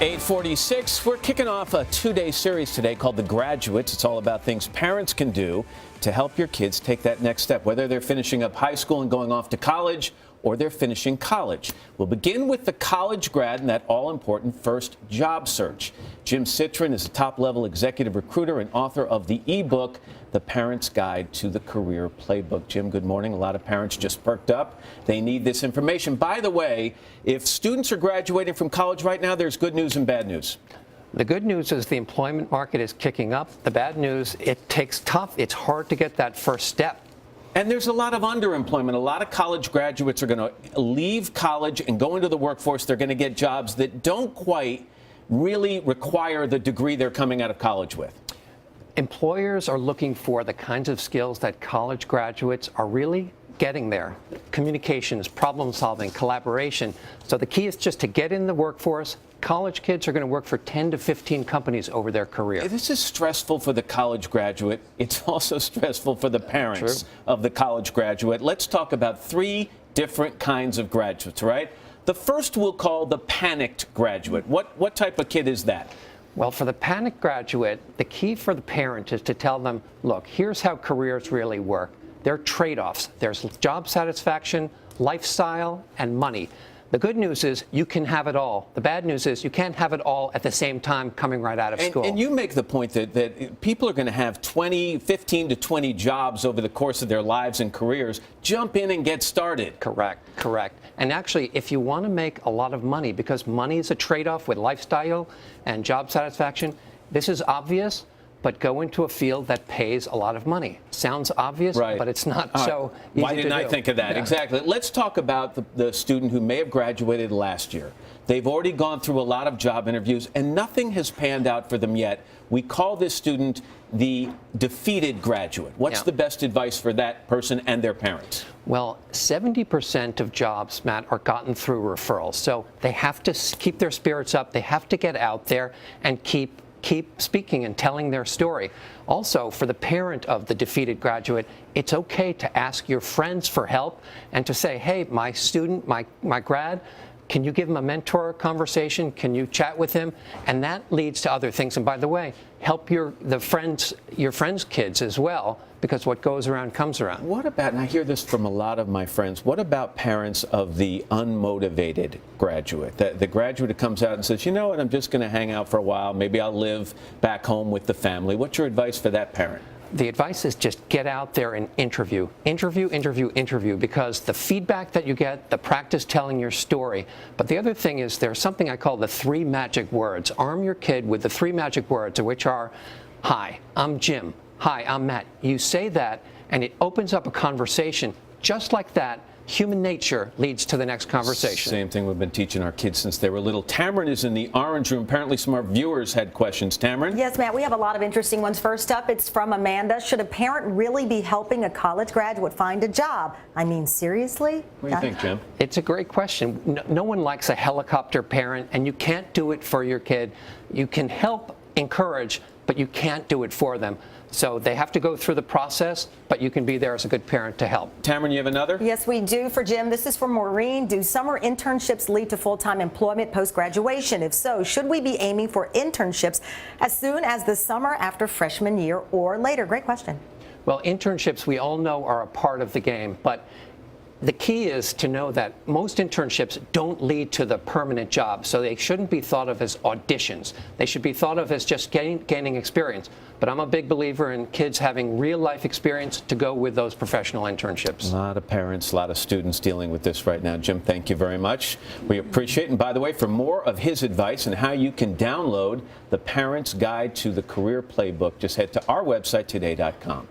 8:46. We're kicking off a two-day series today called The Graduates. It's all about things parents can do to help your kids take that next step, whether they're finishing up high school and going off to college or they're finishing college. We'll begin with the college grad and that all-important first job search. Jim Citrin is a top-level executive recruiter and author of the ebook, The Parent's Guide to the Career Playbook. Jim, good morning. A lot of parents just perked up. They need this information. By the way, if students are graduating from college right now, there's good news and bad news. The good news is the employment market is kicking up. The bad news, it's hard to get that first step. And there's a lot of underemployment. A lot of college graduates are going to leave college and go into the workforce. They're going to get jobs that don't quite really require the degree they're coming out of college with. Employers are looking for the kinds of skills that college graduates are really getting there. Communications, problem solving, collaboration. So the key is just to get in the workforce. College kids are going to work for 10 to 15 companies over their career. This is stressful for the college graduate. It's also stressful for the parents of the college graduate. Let's talk about three different kinds of graduates, right? The first we'll call the panicked graduate. What type of kid is that? Well, for the panicked graduate, the key for the parent is to tell them, look, here's how careers really work. There are trade-offs. There's job satisfaction, lifestyle, and money. The good news is you can have it all. The bad news is you can't have it all at the same time coming right out of school. And you make the point that people are going to have 15 to 20 jobs over the course of their lives and careers. Jump in and get started. Correct. And actually, if you want to make a lot of money, because money is a trade-off with lifestyle and job satisfaction, this is obvious. But go into a field that pays a lot of money. Sounds obvious, right, but it's not so easy to do. Why didn't I think of that? Yeah. Exactly. Let's talk about the student who may have graduated last year. They've already gone through a lot of job interviews, and nothing has panned out for them yet. We call this student the defeated graduate. What's the best advice for that person and their parents? Well, 70% of jobs, Matt, are gotten through referrals. So they have to keep their spirits up. They have to get out there and keep speaking and telling their story. Also, for the parent of the defeated graduate, it's okay to ask your friends for help and to say, hey, my student, my grad, can you give him a mentor conversation? Can you chat with him? And that leads to other things. And by the way, help your friends' kids as well, because what goes around comes around. What about, and I hear this from a lot of my friends, what about parents of the unmotivated graduate? The graduate who comes out and says, you know what, I'm just going to hang out for a while. Maybe I'll live back home with the family. What's your advice for that parent? The advice is just get out there and interview, because the feedback that you get, the practice telling your story. But the other thing is there's something I call the three magic words. Arm your kid with the three magic words, which are, hi, I'm Jim. Hi, I'm Matt. You say that, and it opens up a conversation. Just like that, human nature leads to the next conversation. Same thing we've been teaching our kids since they were little. Tamron is in the orange room. Apparently some of our viewers had questions. Tamron? Yes, Matt, we have a lot of interesting ones. First up, it's from Amanda. Should a parent really be helping a college graduate find a job? I mean, seriously? What do you think, Jim? It's a great question. No one likes a helicopter parent, and you can't do it for your kid. You can help, encourage, but you can't do it for them. So they have to go through the process, but you can be there as a good parent to help. Tamron, you have another? Yes, we do. For Jim, this is from Maureen. Do summer internships lead to full-time employment post-graduation? If so, should we be aiming for internships as soon as the summer after freshman year or later? Great question. Well, internships, we all know, are a part of the game, but the key is to know that most internships don't lead to the permanent job, so they shouldn't be thought of as auditions. They should be thought of as just gaining experience. But I'm a big believer in kids having real-life experience to go with those professional internships. A lot of parents, a lot of students dealing with this right now. Jim, thank you very much. We appreciate it. And by the way, for more of his advice and how you can download The Parent's Guide to the Career Playbook, just head to our website, today.com.